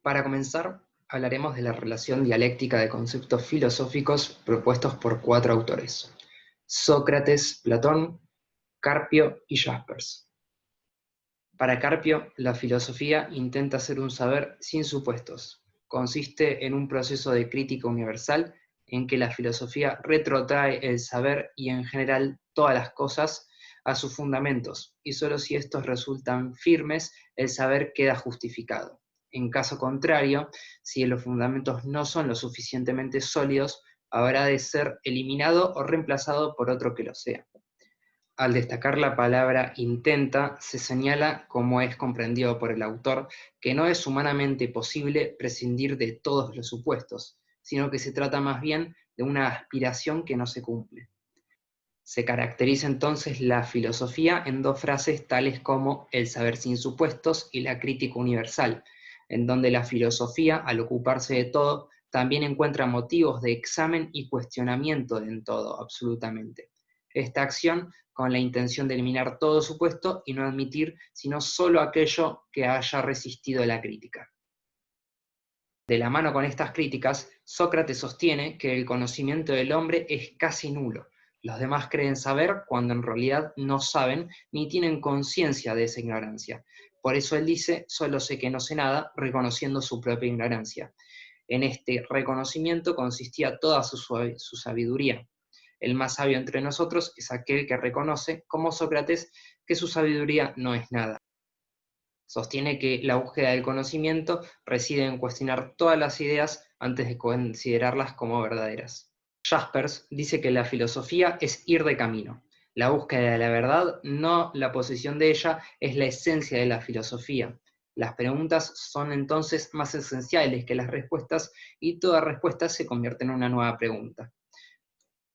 Para comenzar, hablaremos de la relación dialéctica de conceptos filosóficos propuestos por cuatro autores: Sócrates, Platón, Carpio y Jaspers. Para Carpio, la filosofía intenta ser un saber sin supuestos. Consiste en un proceso de crítica universal en que la filosofía retrotrae el saber y en general todas las cosas a sus fundamentos, y solo si estos resultan firmes, el saber queda justificado. En caso contrario, si los fundamentos no son lo suficientemente sólidos, habrá de ser eliminado o reemplazado por otro que lo sea. Al destacar la palabra intenta, se señala, como es comprendido por el autor, que no es humanamente posible prescindir de todos los supuestos, sino que se trata más bien de una aspiración que no se cumple. Se caracteriza entonces la filosofía en dos frases tales como el saber sin supuestos y la crítica universal, en donde la filosofía, al ocuparse de todo, también encuentra motivos de examen y cuestionamiento en todo, absolutamente. Esta acción con la intención de eliminar todo supuesto y no admitir sino solo aquello que haya resistido la crítica. De la mano con estas críticas, Sócrates sostiene que el conocimiento del hombre es casi nulo. Los demás creen saber cuando en realidad no saben ni tienen conciencia de esa ignorancia. Por eso él dice: solo sé que no sé nada, reconociendo su propia ignorancia. En este reconocimiento consistía toda su sabiduría. El más sabio entre nosotros es aquel que reconoce, como Sócrates, que su sabiduría no es nada. Sostiene que la búsqueda del conocimiento reside en cuestionar todas las ideas antes de considerarlas como verdaderas. Jaspers dice que la filosofía es ir de camino. La búsqueda de la verdad, no la posesión de ella, es la esencia de la filosofía. Las preguntas son entonces más esenciales que las respuestas, y toda respuesta se convierte en una nueva pregunta.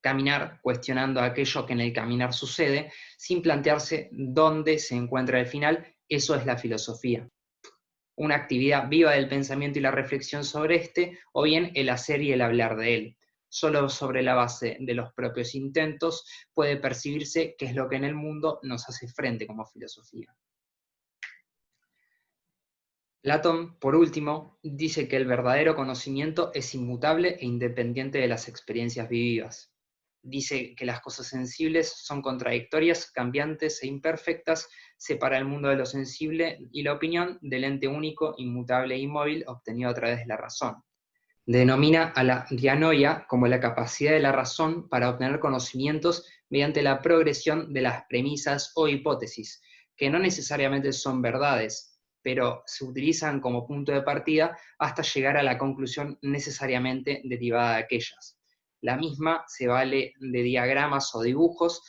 Caminar cuestionando aquello que en el caminar sucede, sin plantearse dónde se encuentra el final, eso es la filosofía. Una actividad viva del pensamiento y la reflexión sobre este, o bien el hacer y el hablar de él. Solo sobre la base de los propios intentos puede percibirse qué es lo que en el mundo nos hace frente como filosofía. Platón, por último, dice que el verdadero conocimiento es inmutable e independiente de las experiencias vividas. Dice que las cosas sensibles son contradictorias, cambiantes e imperfectas, separa el mundo de lo sensible y la opinión del ente único, inmutable e inmóvil, obtenido a través de la razón. Denomina a la dianoia como la capacidad de la razón para obtener conocimientos mediante la progresión de las premisas o hipótesis, que no necesariamente son verdades, pero se utilizan como punto de partida hasta llegar a la conclusión necesariamente derivada de aquellas. La misma se vale de diagramas o dibujos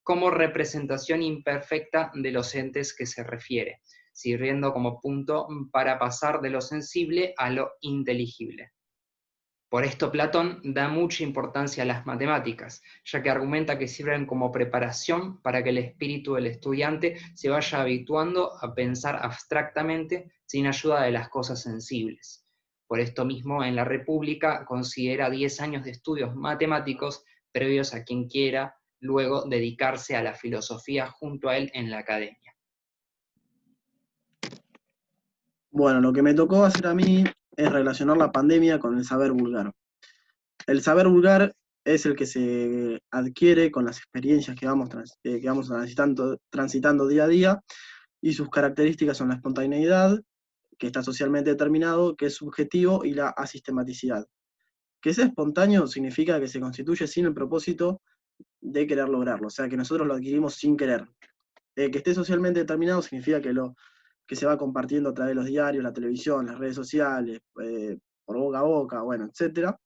como representación imperfecta de los entes que se refiere, sirviendo como punto para pasar de lo sensible a lo inteligible. Por esto Platón da mucha importancia a las matemáticas, ya que argumenta que sirven como preparación para que el espíritu del estudiante se vaya habituando a pensar abstractamente sin ayuda de las cosas sensibles. Por esto mismo, en la República considera 10 años de estudios matemáticos previos a quien quiera luego dedicarse a la filosofía junto a él en la academia. Bueno, lo que me tocó hacer a mí es relacionar la pandemia con el saber vulgar. El saber vulgar es el que se adquiere con las experiencias que vamos transitando día a día, y sus características son la espontaneidad, que está socialmente determinado, que es subjetivo, y la asistematicidad. Que sea espontáneo significa que se constituye sin el propósito de querer lograrlo, o sea, que nosotros lo adquirimos sin querer. Que esté socialmente determinado significa que se va compartiendo a través de los diarios, la televisión, las redes sociales, por boca a boca, bueno, etcétera.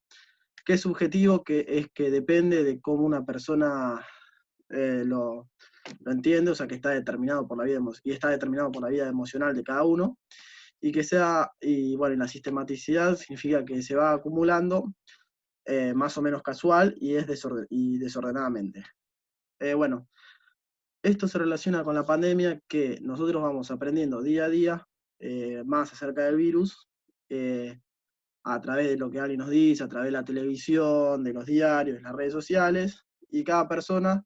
Que es subjetivo, que es que depende de cómo una persona lo entiende, o sea, que está determinado por la vida y está determinado por la vida emocional de cada uno. Y bueno, la sistematicidad significa que se va acumulando más o menos casual y desordenadamente. Bueno, esto se relaciona con la pandemia, que nosotros vamos aprendiendo día a día más acerca del virus, a través de lo que alguien nos dice, a través de la televisión, de los diarios, de las redes sociales, y cada persona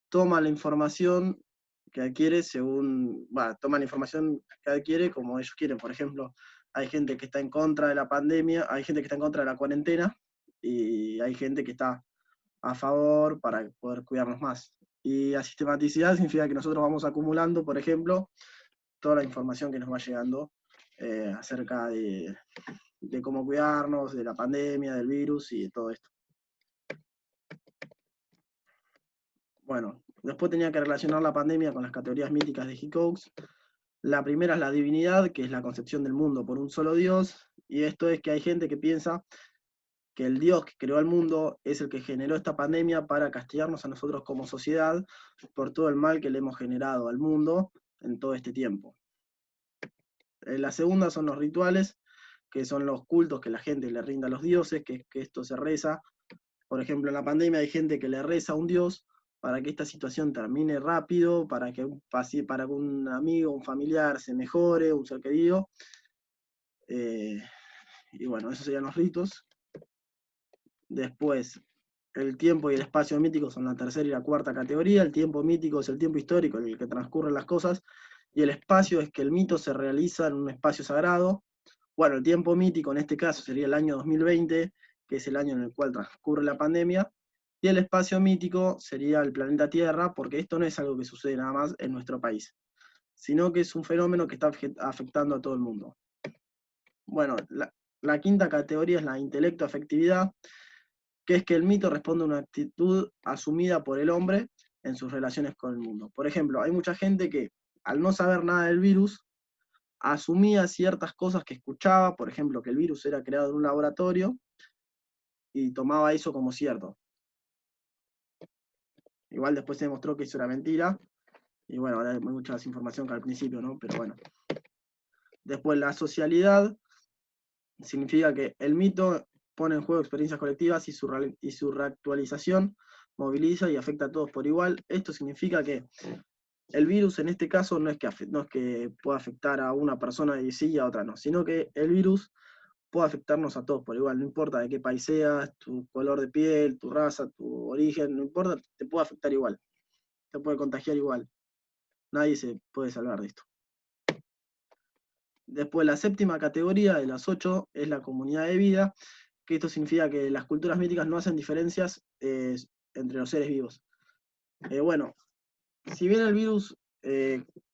toma la información que adquiere toma la información que adquiere como ellos quieren. Por ejemplo, hay gente que está en contra de la pandemia, hay gente que está en contra de la cuarentena, y hay gente que está a favor para poder cuidarnos más. Y la sistematicidad significa que nosotros vamos acumulando, por ejemplo, toda la información que nos va llegando acerca de cómo cuidarnos, de la pandemia, del virus y de todo esto. Bueno, después tenía que relacionar la pandemia con las categorías míticas de Hickox. La primera es la divinidad, que es la concepción del mundo por un solo Dios, y esto es que hay gente que piensa que el Dios que creó el mundo es el que generó esta pandemia para castigarnos a nosotros como sociedad por todo el mal que le hemos generado al mundo en todo este tiempo. La segunda son los rituales, que son los cultos que la gente le rinde a los dioses, que esto se reza. Por ejemplo, en la pandemia hay gente que le reza a un dios para que esta situación termine rápido, para que un amigo, un familiar se mejore, un ser querido. Y bueno, esos serían los ritos. Después, el tiempo y el espacio mítico son la tercera y la cuarta categoría. El tiempo mítico es el tiempo histórico en el que transcurren las cosas, y el espacio es que el mito se realiza en un espacio sagrado. Bueno, el tiempo mítico en este caso sería el año 2020, que es el año en el cual transcurre la pandemia, y el espacio mítico sería el planeta Tierra, porque esto no es algo que sucede nada más en nuestro país, sino que es un fenómeno que está afectando a todo el mundo. Bueno, la quinta categoría es la intelecto-afectividad, que es que el mito responde a una actitud asumida por el hombre en sus relaciones con el mundo. Por ejemplo, hay mucha gente que, al no saber nada del virus, asumía ciertas cosas que escuchaba, por ejemplo, que el virus era creado en un laboratorio, y tomaba eso como cierto. Igual después se demostró que eso era mentira, y bueno, ahora hay mucha más información que al principio, ¿no? Pero bueno. Después la socialidad significa que el mito pone en juego experiencias colectivas, y su reactualización moviliza y afecta a todos por igual. Esto significa que el virus en este caso no es que pueda afectar a una persona y sí y a otra no, sino que el virus puede afectarnos a todos por igual, no importa de qué país seas, tu color de piel, tu raza, tu origen, no importa, te puede afectar igual, te puede contagiar igual. Nadie se puede salvar de esto. Después la séptima categoría de las 8 es la comunidad de vida, que esto significa que las culturas míticas no hacen diferencias entre los seres vivos. Bueno, si bien el virus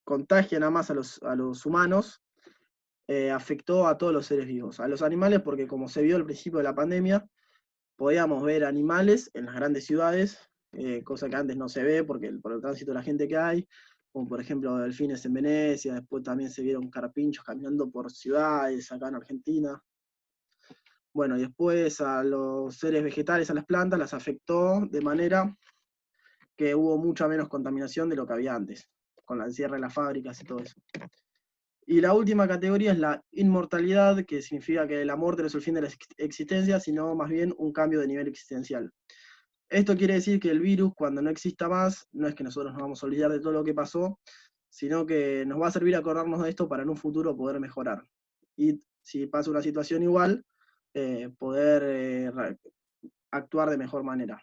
contagia nada más a los humanos, afectó a todos los seres vivos. A los animales, porque como se vio al principio de la pandemia, podíamos ver animales en las grandes ciudades, cosa que antes no se ve por el tránsito de la gente que hay, como por ejemplo delfines en Venecia. Después también se vieron carpinchos caminando por ciudades acá en Argentina. Bueno, y después a los seres vegetales, a las plantas, las afectó de manera que hubo mucha menos contaminación de lo que había antes, con el cierre de las fábricas y todo eso. Y la última categoría es la inmortalidad, que significa que la muerte no es el fin de la existencia, sino más bien un cambio de nivel existencial. Esto quiere decir que el virus, cuando no exista más, no es que nosotros nos vamos a olvidar de todo lo que pasó, sino que nos va a servir acordarnos de esto para en un futuro poder mejorar. Y si pasa una situación igual, poder actuar de mejor manera.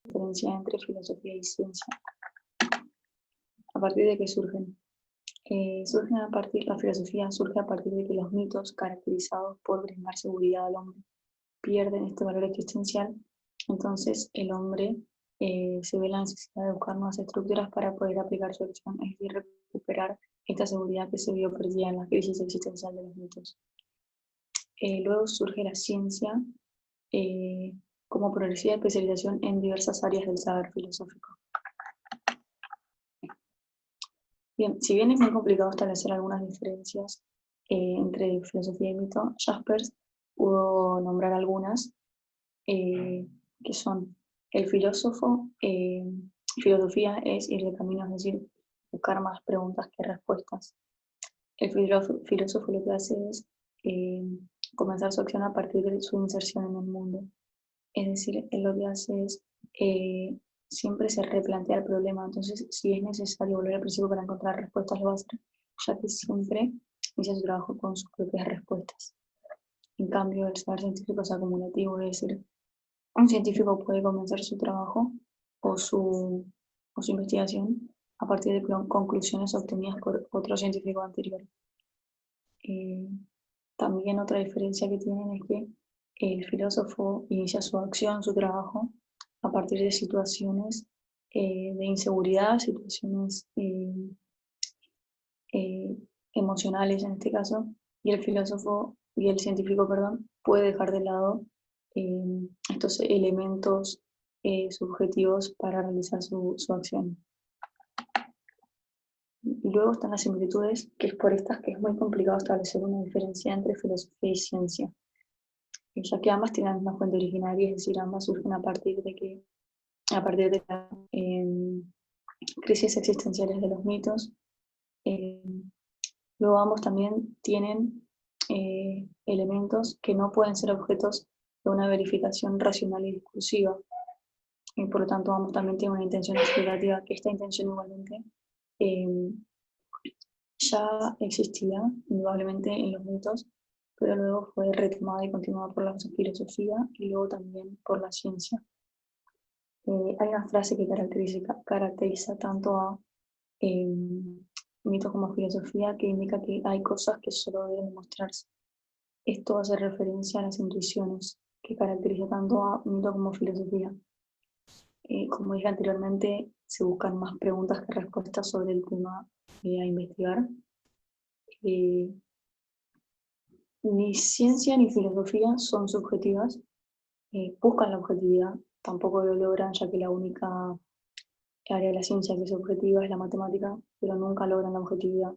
Diferencia entre filosofía y ciencia. A partir de que la filosofía surge a partir de que los mitos, caracterizados por brindar seguridad al hombre, pierden este valor existencial. Entonces el hombre se ve la necesidad de buscar nuevas estructuras para poder aplicar su acción, es decir, recuperar esta seguridad que se vio perdida en la crisis existencial de los mitos. Luego surge la ciencia como progresiva especialización en diversas áreas del saber filosófico. Bien, si bien es muy complicado establecer algunas diferencias entre filosofía y mito, Jaspers pudo nombrar algunas, que son el filósofo. Filosofía es ir de camino, es decir, buscar más preguntas que respuestas. El filósofo lo que hace es comenzar su acción a partir de su inserción en el mundo. Es decir, él lo que hace es siempre se replantea el problema. Entonces, si es necesario volver al principio para encontrar respuestas, lo va a hacer, ya que siempre inicia su trabajo con sus propias respuestas. En cambio, el saber científico es acumulativo, es decir, un científico puede comenzar su trabajo o su investigación a partir de conclusiones obtenidas por otro científico anterior. También otra diferencia que tienen es que el filósofo inicia su acción, su trabajo, a partir de situaciones de inseguridad, situaciones emocionales en este caso, y el filósofo y el científico, perdón, puede dejar de lado estos elementos subjetivos para realizar su acción. Y luego están las similitudes, que es por estas que es muy complicado establecer una diferencia entre filosofía y ciencia, ya que ambas tienen la misma fuente originaria, es decir, ambas surgen a partir de la crisis existenciales de los mitos. Luego ambos también tienen elementos que no pueden ser objetos de una verificación racional y discursiva, y por lo tanto ambos también tienen una intención explicativa, que esta intención igualmente ya existía indudablemente en los mitos, pero luego fue retomada y continuada por la filosofía y luego también por la ciencia. Hay una frase que caracteriza tanto a mitos como filosofía, que indica que hay cosas que solo deben demostrarse. Esto hace referencia a las intuiciones, que caracteriza tanto a mito como filosofía. Como dije anteriormente, se buscan más preguntas que respuestas sobre el tema a investigar. Ni ciencia ni filosofía son subjetivas, buscan la objetividad, tampoco lo logran, ya que la única área de la ciencia que es objetiva es la matemática, pero nunca logran la objetividad,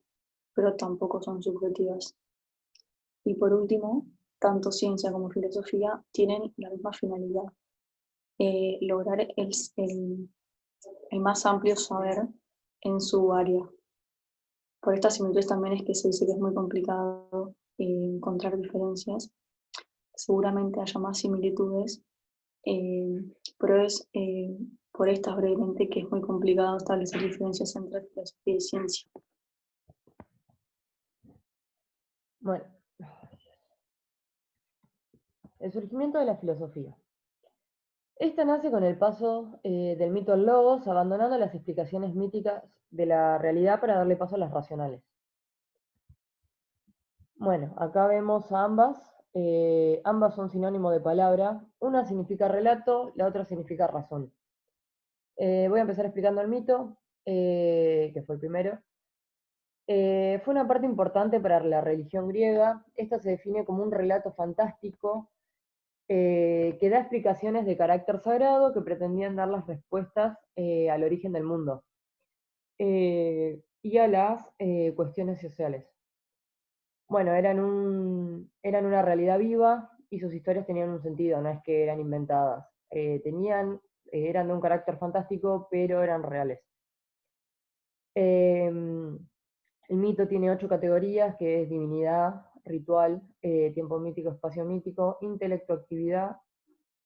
pero tampoco son subjetivas. Y por último, tanto ciencia como filosofía tienen la misma finalidad, lograr el más amplio saber en su área. Por estas similitudes también es que se dice que es muy complicado encontrar diferencias. Seguramente haya más similitudes, pero es por estas brevemente que es muy complicado establecer diferencias entre filosofía y ciencia. Bueno, el surgimiento de la filosofía. Esta nace con el paso del mito al logos, abandonando las explicaciones míticas de la realidad para darle paso a las racionales. Bueno, acá vemos a ambas. Ambas son sinónimo de palabra. Una significa relato, la otra significa razón. Voy a empezar explicando el mito, que fue el primero. Fue una parte importante para la religión griega. Esta se define como un relato fantástico que da explicaciones de carácter sagrado que pretendían dar las respuestas al origen del mundo y a las cuestiones sociales. Bueno, eran una realidad viva y sus historias tenían un sentido, no es que eran inventadas. Eran de un carácter fantástico, pero eran reales. El mito tiene 8 categorías, que es divinidad, ritual, tiempo mítico, espacio mítico, intelecto,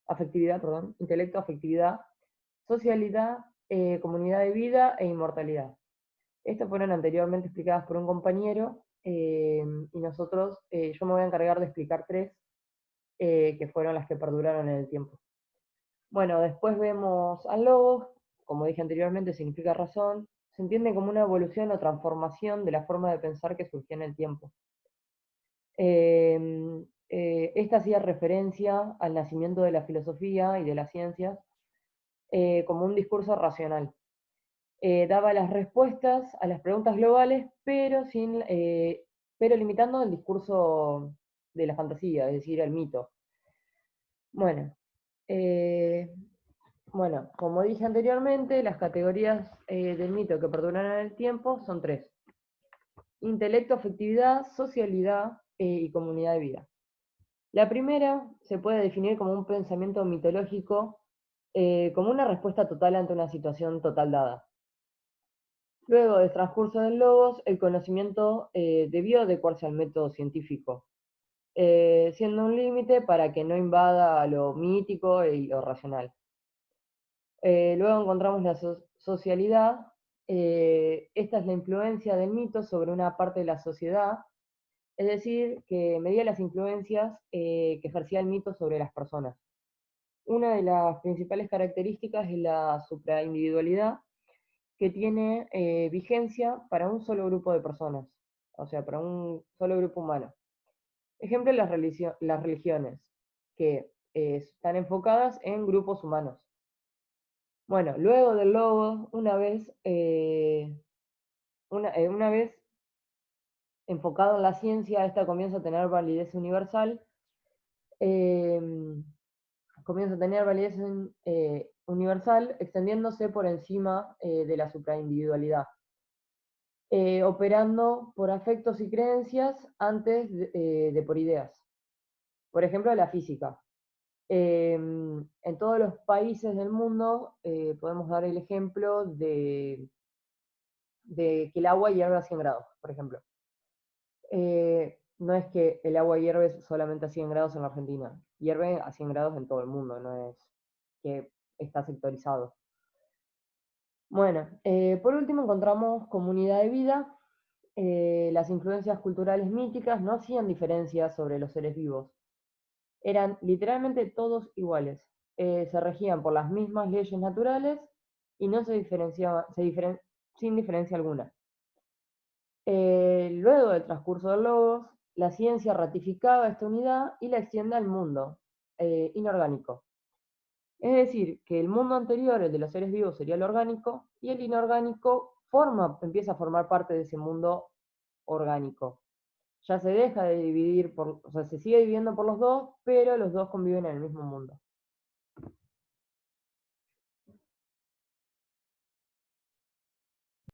afectividad, socialidad, comunidad de vida e inmortalidad. Estas fueron anteriormente explicadas por un compañero y yo me voy a encargar de explicar 3, que fueron las que perduraron en el tiempo. Bueno, después vemos al logos, como dije anteriormente, significa razón. Se entiende como una evolución o transformación de la forma de pensar que surgió en el tiempo. Esta hacía referencia al nacimiento de la filosofía y de las ciencias como un discurso racional. Daba las respuestas a las preguntas globales, pero limitando el discurso de la fantasía, es decir, el mito. Bueno, como dije anteriormente, las categorías del mito que perduran en el tiempo son 3. Intelecto, afectividad, socialidad y comunidad de vida. La primera se puede definir como un pensamiento mitológico, como una respuesta total ante una situación total dada. Luego del transcurso del logos, el conocimiento debió adecuarse al método científico, siendo un límite para que no invada lo mítico y lo racional. Luego encontramos la socialidad. Esta es la influencia del mito sobre una parte de la sociedad, es decir, que medía las influencias que ejercía el mito sobre las personas. Una de las principales características es la supraindividualidad, que tiene vigencia para un solo grupo de personas, o sea, para un solo grupo humano. Ejemplo, las religiones, que están enfocadas en grupos humanos. Bueno, luego del logos, una vez enfocado en la ciencia, esta comienza a tener validez universal. Universal, extendiéndose por encima de la supraindividualidad, operando por afectos y creencias antes de por ideas. Por ejemplo, la física. En todos los países del mundo podemos dar el ejemplo de que el agua hierve a 100 grados, por ejemplo. No es que el agua hierve solamente a 100 grados en la Argentina, hierve a 100 grados en todo el mundo, no es que está sectorizado. Bueno, por último encontramos comunidad de vida. Las influencias culturales míticas no hacían diferencias sobre los seres vivos. Eran literalmente todos iguales. Se regían por las mismas leyes naturales y no se diferenciaban, sin diferencia alguna. Luego del transcurso del logos, la ciencia ratificaba esta unidad y la extiende al mundo inorgánico. Es decir, que el mundo anterior, el de los seres vivos, sería el orgánico, y el inorgánico empieza a formar parte de ese mundo orgánico. Ya se deja de dividir, o sea, se sigue dividiendo por los dos, pero los dos conviven en el mismo mundo.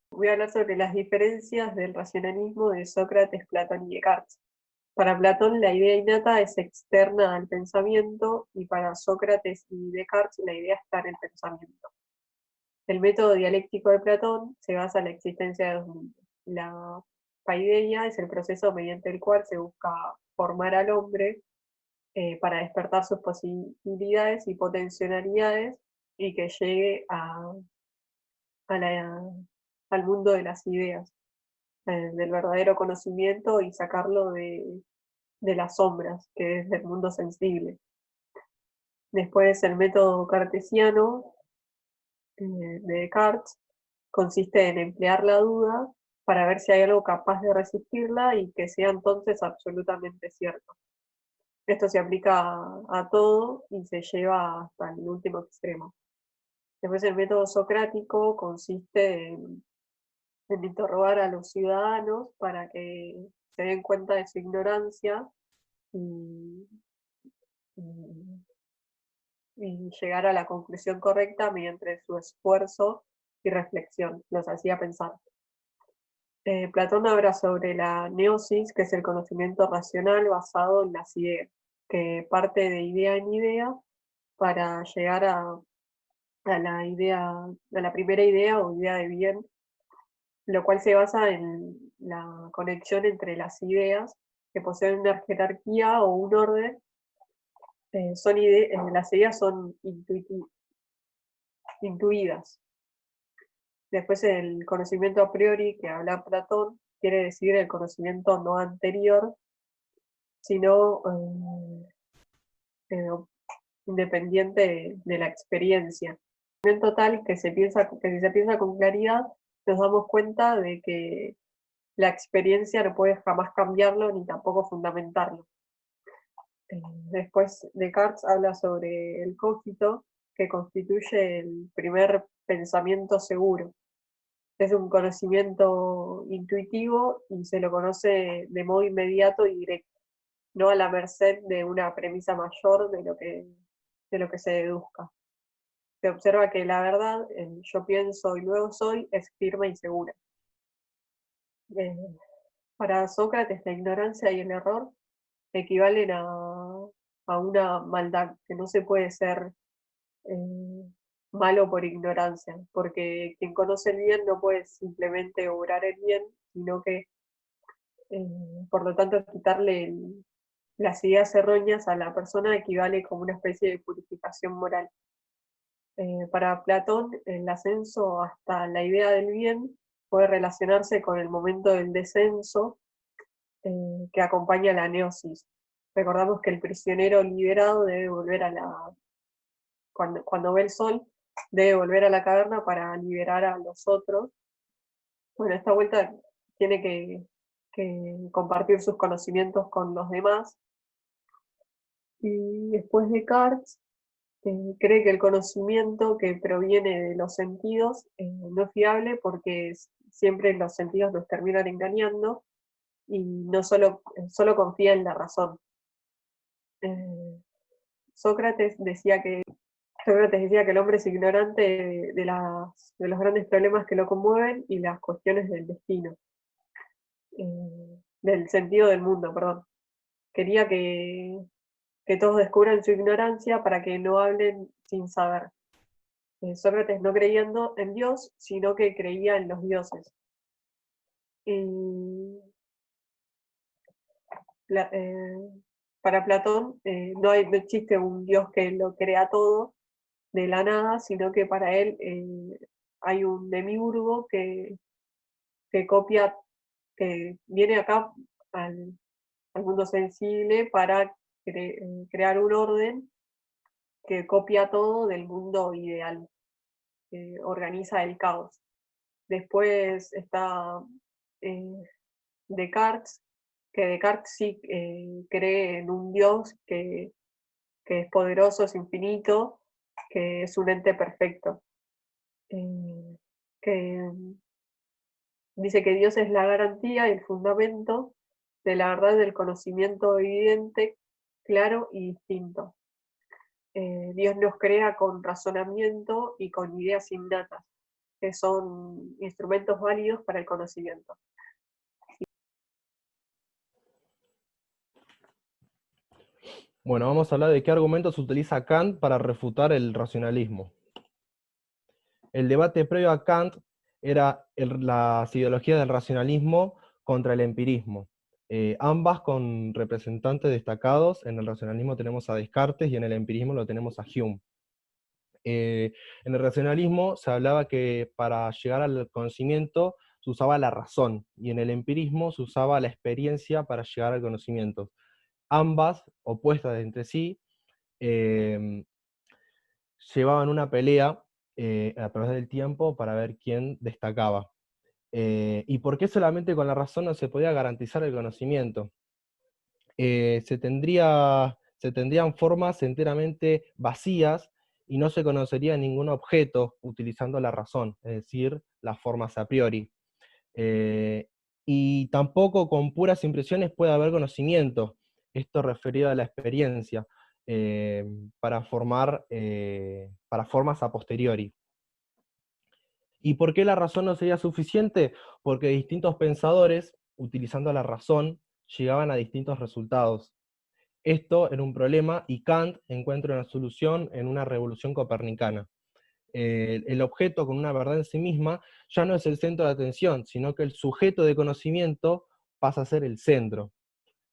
Voy a hablar sobre las diferencias del racionalismo de Sócrates, Platón y Descartes. Para Platón la idea innata es externa al pensamiento y para Sócrates y Descartes la idea está en el pensamiento. El método dialéctico de Platón se basa en la existencia de dos mundos. La paideia es el proceso mediante el cual se busca formar al hombre para despertar sus posibilidades y potencialidades y que llegue al mundo de las ideas, del verdadero conocimiento y sacarlo de las sombras, que es del mundo sensible. Después el método cartesiano de Descartes consiste en emplear la duda para ver si hay algo capaz de resistirla y que sea entonces absolutamente cierto. Esto se aplica a todo y se lleva hasta el último extremo. Después el método socrático consiste en interrogar a los ciudadanos para que se den cuenta de su ignorancia y llegar a la conclusión correcta mediante su esfuerzo y reflexión. Los hacía pensar. Platón habla sobre la gnosis, que es el conocimiento racional basado en las ideas, que parte de idea en idea para llegar a la primera idea o idea de bien, lo cual se basa en la conexión entre las ideas que poseen una jerarquía o un orden. Las ideas son intuidas. Después el conocimiento a priori que habla Platón quiere decir el conocimiento no anterior, sino independiente de la experiencia. En total que si se piensa con claridad, nos damos cuenta de que la experiencia no puede jamás cambiarlo ni tampoco fundamentarlo. Después Descartes habla sobre el cogito, que constituye el primer pensamiento seguro. Es un conocimiento intuitivo y se lo conoce de modo inmediato y directo, no a la merced de una premisa mayor de lo que se deduzca. Se observa que la verdad, el yo pienso y luego soy, es firme y segura. Para Sócrates, la ignorancia y el error equivalen a una maldad, que no se puede ser malo por ignorancia, porque quien conoce el bien no puede simplemente obrar el bien, sino que, por lo tanto, quitarle las ideas erróneas a la persona equivale como una especie de purificación moral. Para Platón, el ascenso hasta la idea del bien puede relacionarse con el momento del descenso que acompaña la gnosis. Recordamos que el prisionero liberado debe volver cuando ve el sol, debe volver a la caverna para liberar a los otros. Bueno, esta vuelta tiene que que compartir sus conocimientos con los demás. Y después Descartes cree que el conocimiento que proviene de los sentidos no es fiable porque siempre los sentidos nos terminan engañando y no solo confía en la razón. Sócrates decía que el hombre es ignorante de los grandes problemas que lo conmueven y las cuestiones del destino, del sentido del mundo, perdón. Quería que todos descubran su ignorancia para que no hablen sin saber. Sócrates no creía en Dios, sino que creía en los dioses. Para Platón no existe un Dios que lo crea todo de la nada, sino que para él hay un demiurgo que copia, que viene acá al mundo sensible para crear un orden que copia todo del mundo ideal, que organiza el caos. Después está Descartes, que Descartes sí cree en un Dios que es poderoso, es infinito, que es un ente perfecto. Que dice que Dios es la garantía y el fundamento de la verdad del conocimiento evidente, claro y distinto. Dios nos crea con razonamiento y con ideas innatas, que son instrumentos válidos para el conocimiento. Bueno, vamos a hablar de qué argumentos utiliza Kant para refutar el racionalismo. El debate previo a Kant era las ideologías del racionalismo contra el empirismo. Ambas con representantes destacados. En el racionalismo tenemos a Descartes y en el empirismo lo tenemos a Hume. En el racionalismo se hablaba que para llegar al conocimiento se usaba la razón, y en el empirismo se usaba la experiencia para llegar al conocimiento. Ambas, opuestas entre sí, llevaban una pelea a través del tiempo para ver quién destacaba. ¿Y por qué solamente con la razón no se podía garantizar el conocimiento? Se tendrían formas enteramente vacías y no se conocería ningún objeto utilizando la razón, es decir, las formas a priori. Y tampoco con puras impresiones puede haber conocimiento, esto referido a la experiencia, para formas a posteriori. ¿Y por qué la razón no sería suficiente? Porque distintos pensadores, utilizando la razón, llegaban a distintos resultados. Esto era un problema y Kant encuentra una solución en una revolución copernicana. El objeto con una verdad en sí misma ya no es el centro de atención, sino que el sujeto de conocimiento pasa a ser el centro.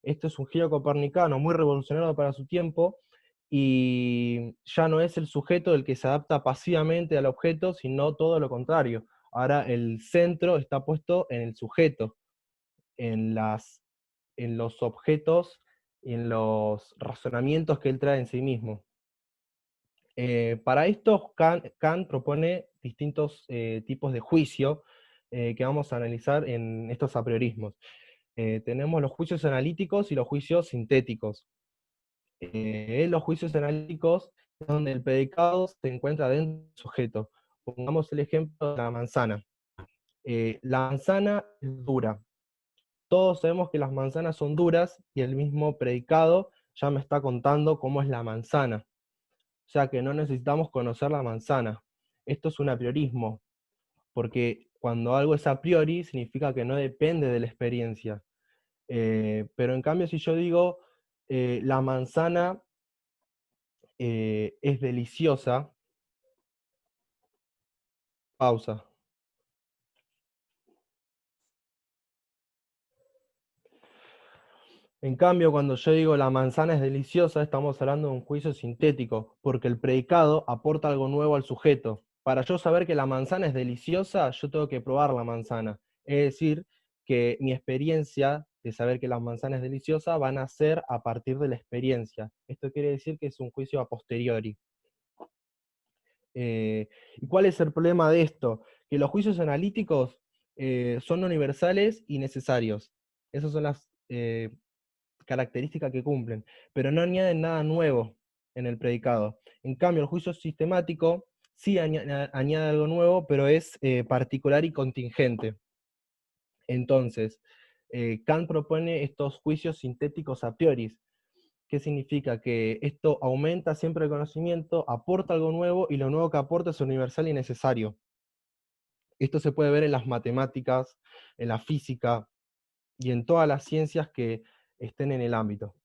Esto es un giro copernicano muy revolucionario para su tiempo, y ya no es el sujeto el que se adapta pasivamente al objeto, sino todo lo contrario. Ahora el centro está puesto en el sujeto, en los objetos, en los razonamientos que él trae en sí mismo. Para esto, Kant propone distintos tipos de juicio que vamos a analizar en estos apriorismos. Tenemos los juicios analíticos y los juicios sintéticos. Los juicios analíticos es donde el predicado se encuentra dentro del sujeto. Pongamos el ejemplo de la manzana. La manzana es dura. Todos sabemos que las manzanas son duras y el mismo predicado ya me está contando cómo es la manzana. O sea que no necesitamos conocer la manzana. Esto es un apriorismo, porque cuando algo es a priori significa que no depende de la experiencia. Pero en cambio si yo digo la manzana es deliciosa, pausa. En cambio, cuando yo digo la manzana es deliciosa, estamos hablando de un juicio sintético, porque el predicado aporta algo nuevo al sujeto. Para yo saber que la manzana es deliciosa, yo tengo que probar la manzana. Es decir, que mi experiencia de saber que la manzana es deliciosa va a nacer a partir de la experiencia. Esto quiere decir que es un juicio a posteriori. ¿Y cuál es el problema de esto? Que los juicios analíticos son universales y necesarios. Esas son las características que cumplen, pero no añaden nada nuevo en el predicado. En cambio, el juicio sistemático sí añade algo nuevo, pero es particular y contingente. Entonces, Kant propone estos juicios sintéticos a priori. ¿Qué significa? Que esto aumenta siempre el conocimiento, aporta algo nuevo, y lo nuevo que aporta es universal y necesario. Esto se puede ver en las matemáticas, en la física y en todas las ciencias que estén en el ámbito.